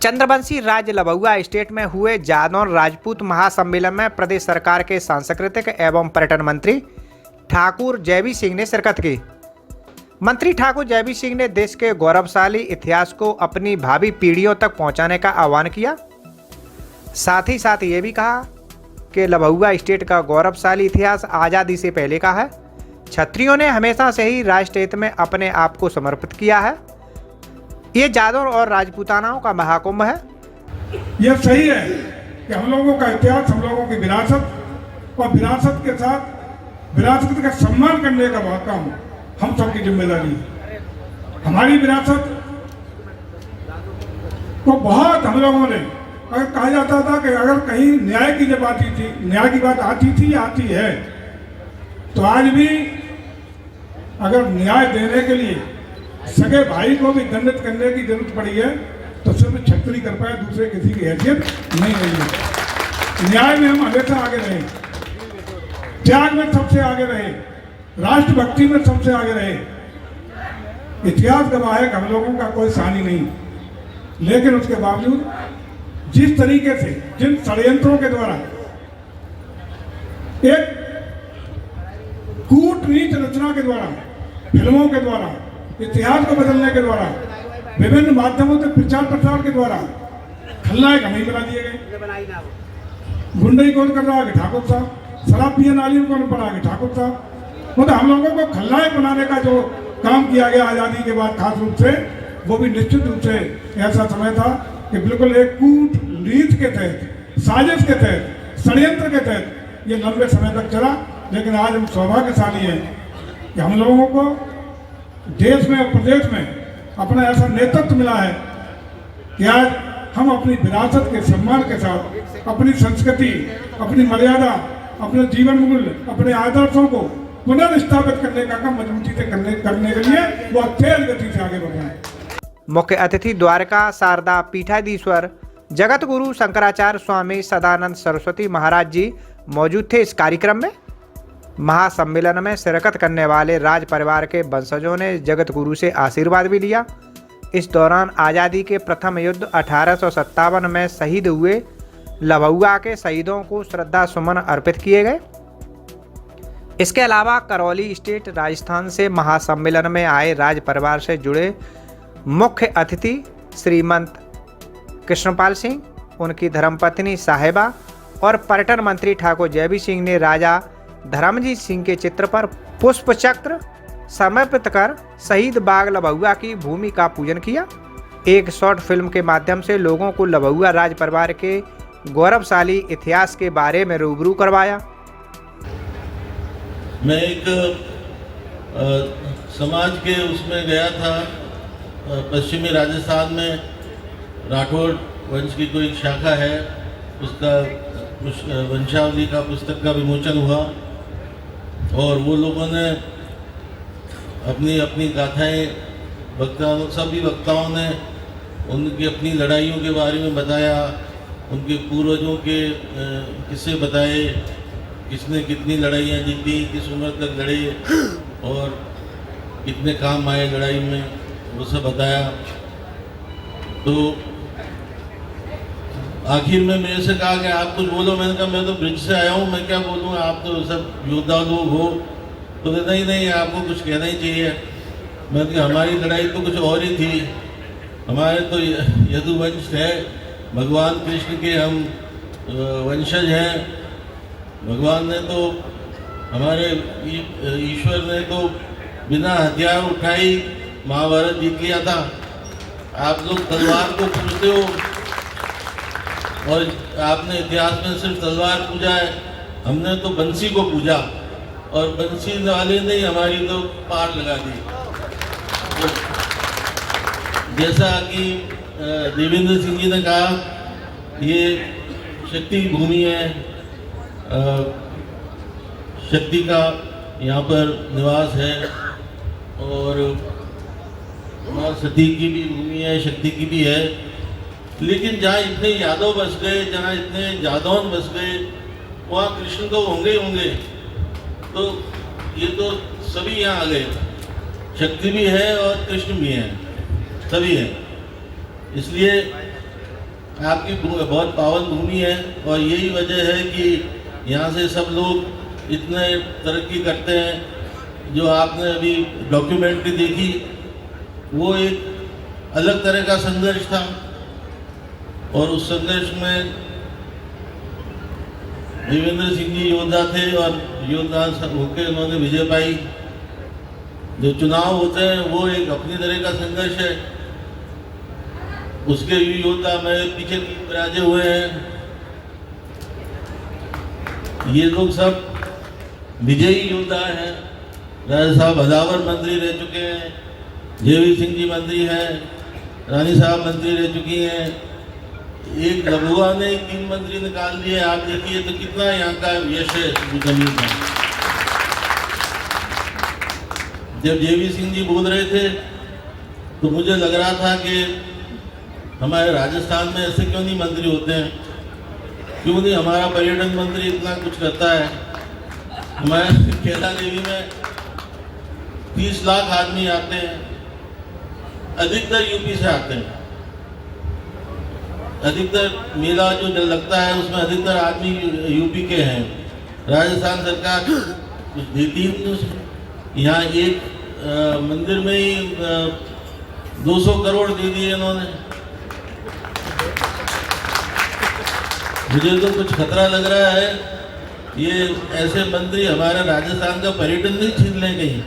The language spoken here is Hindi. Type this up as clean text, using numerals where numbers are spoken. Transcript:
चंद्रवंशी राज्य लभुआ स्टेट में हुए जादौन राजपूत महासम्मेलन में प्रदेश सरकार के सांस्कृतिक एवं पर्यटन मंत्री ठाकुर जयवीर सिंह ने शिरकत की। मंत्री ठाकुर जयवीर सिंह ने देश के गौरवशाली इतिहास को अपनी भावी पीढ़ियों तक पहुंचाने का आह्वान किया। साथ ही साथ ये भी कहा कि लभुआ स्टेट का गौरवशाली इतिहास आज़ादी से पहले का है। क्षत्रियों ने हमेशा से ही राष्ट्र हित में अपने आप को समर्पित किया है। ये जादौन और राजपूतानाओं का महाकुंभ है। यह सही है कि हम लोगों का इतिहास, हम लोगों की विरासत और विरासत के साथ विरासत का सम्मान करने का बहुत काम हम सबकी जिम्मेदारी है। हमारी विरासत को बहुत हम लोगों ने, अगर कहा जाता था कि अगर कहीं न्याय की जब आती थी, न्याय की बात आती थी आती है, तो आज भी अगर न्याय देने के लिए सगे भाई को भी दंडित करने की जरूरत पड़ी है तो सिर्फ क्षत्रिय कर पाए, दूसरे किसी की हैसियत नहीं रही है। न्याय में हम हमेशा आगे रहे, त्याग में सबसे आगे रहे, राष्ट्रभक्ति में सबसे आगे रहे। इतिहास गवाह है कि हम लोगों का कोई सानी नहीं, लेकिन उसके बावजूद जिस तरीके से, जिन षड्यंत्रों के द्वारा, एक कूटनीति रचना के द्वारा, फिल्मों के द्वारा, इतिहास को बदलने के द्वारा, विभिन्न माध्यमों से प्रचार प्रसार के द्वारा खलनायक हम ही बना दिए गए। गुंडई कौन कर रहा है? ठाकुर साहब। शराब पिए नाली में कौन पड़ा है? ठाकुर साहब। मतलब हम लोगों को खलनायक बनाने का जो काम किया गया आज़ादी के बाद, खास रूप से, वो भी निश्चित रूप से ऐसा समय था कि बिल्कुल एक कूटनीति के तहत, साजिश के तहत, षड्यंत्र के तहत ये लंबे समय तक चला। लेकिन आज हम सौभाग्यशाली हैं कि हम लोगों को देश में और प्रदेश में अपना ऐसा नेतृत्व मिला है कि आज हम अपनी विरासत के सम्मान के साथ अपनी संस्कृति, अपनी मर्यादा, अपने जीवन मूल्य, अपने आदर्शों को पुनर्स्थापित करने का काम मजबूती से करने के लिए वो तेज गति से आगे बढ़ रहे हैं। मुख्य अतिथि द्वारका शारदा पीठाधीश्वर जगत गुरु शंकराचार्य स्वामी सदानंद सरस्वती महाराज जी मौजूद थे। इस कार्यक्रम में महासम्मेलन में शिरकत करने वाले राज परिवार के वंशजों ने जगत गुरु से आशीर्वाद भी लिया। इस दौरान आज़ादी के प्रथम युद्ध 1857 में शहीद हुए लभुआ के शहीदों को श्रद्धा सुमन अर्पित किए गए। इसके अलावा करौली स्टेट राजस्थान से महासम्मेलन में आए राज परिवार से जुड़े मुख्य अतिथि श्रीमंत कृष्णपाल सिंह, उनकी धर्मपत्नी साहिबा और पर्यटन मंत्री ठाकुर जयवीर सिंह ने राजा धर्मजीत सिंह के चित्र पर पुष्प चक्र समर्पित कर शहीद बाग लभुआ की भूमि का पूजन किया। एक शॉर्ट फिल्म के माध्यम से लोगों को लभुआ राज परिवार के गौरवशाली इतिहास के बारे में रूबरू करवाया। मैं एक समाज के उसमें गया था, पश्चिमी राजस्थान में राठौड़ वंश की कोई शाखा है, उसका वंशावली का पुस्तक का विमोचन हुआ और वो लोगों ने अपनी अपनी गाथाएं, सभी वक्ताओं ने उनकी अपनी लड़ाइयों के बारे में बताया, उनके पूर्वजों के किस्से बताए, किसने कितनी लड़ाइयाँ जीती, किस उम्र तक लड़े और कितने काम आए लड़ाई में, वो सब बताया। तो आखिर में मेरे से कहा कि आप कुछ बोलो। मैंने कहा मैं तो ब्रिज से आया हूँ, मैं क्या बोलूँ, आप तो सब योद्धा लोग हो। तो नहीं, आपको कुछ कहना ही चाहिए। मैंने कहा हमारी लड़ाई तो कुछ और ही थी, हमारे तो यदुवंश है, भगवान कृष्ण के हम वंशज हैं। भगवान ने तो, हमारे ईश्वर ने तो बिना हथियार उठाई महाभारत जीत लिया था। आप लोग तलवार को पूजते हो और आपने इतिहास में सिर्फ तलवार पूजा है, हमने तो बंसी को पूजा और बंसी वाले ने हमारी तो पार लगा दी। तो जैसा कि देवेंद्र सिंह जी ने कहा, ये शक्ति भूमि है, शक्ति का यहाँ पर निवास है और माँ सती की भी भूमि है, शक्ति की भी है। लेकिन जहाँ इतने यादव बस गए, जहाँ इतने जादौन बस गए, वहाँ कृष्ण तो होंगे ही होंगे। तो ये तो सभी यहाँ आ गए, शक्ति भी है और कृष्ण भी है, सभी हैं। इसलिए आपकी बहुत पावन भूमि है और यही वजह है कि यहाँ से सब लोग इतने तरक्की करते हैं। जो आपने अभी डॉक्यूमेंट्री देखी वो एक अलग तरह का संघर्ष था और उस संघर्ष में देवेंद्र सिंह जी योद्धा थे और योद्धा होकर उन्होंने विजय पाई। जो चुनाव होते हैं वो एक अपनी तरह का संघर्ष है, उसके भी योद्धा मेरे पीछे विराजे हुए हैं। ये लोग सब विजयी योद्धा हैं। राजा साहब अदावर मंत्री रह चुके हैं, जेवी सिंह जी मंत्री हैं, रानी साहब मंत्री रह चुकी हैं। एक लबुआ ने 3 मंत्री निकाल दिए। आप देखिए तो कितना यहाँ का यश है जमीन का। जब जेवी सिंह जी बोल रहे थे तो मुझे लग रहा था कि हमारे राजस्थान में ऐसे क्यों नहीं मंत्री होते हैं, क्यों नहीं हमारा पर्यटन मंत्री इतना कुछ करता है। हमारे कैला देवी में 30 लाख आदमी आते हैं, अधिकतर यूपी से आते हैं। अधिकतर मेला जो लगता है उसमें अधिकतर आदमी यूपी के हैं। राजस्थान सरकार कुछ देती है उसमें। यहाँ एक मंदिर में ही 200 करोड़ दे दिए इन्होंने। मुझे तो कुछ खतरा लग रहा है ये ऐसे मंत्री हमारे राजस्थान का पर्यटन नहीं छीन लें कहीं।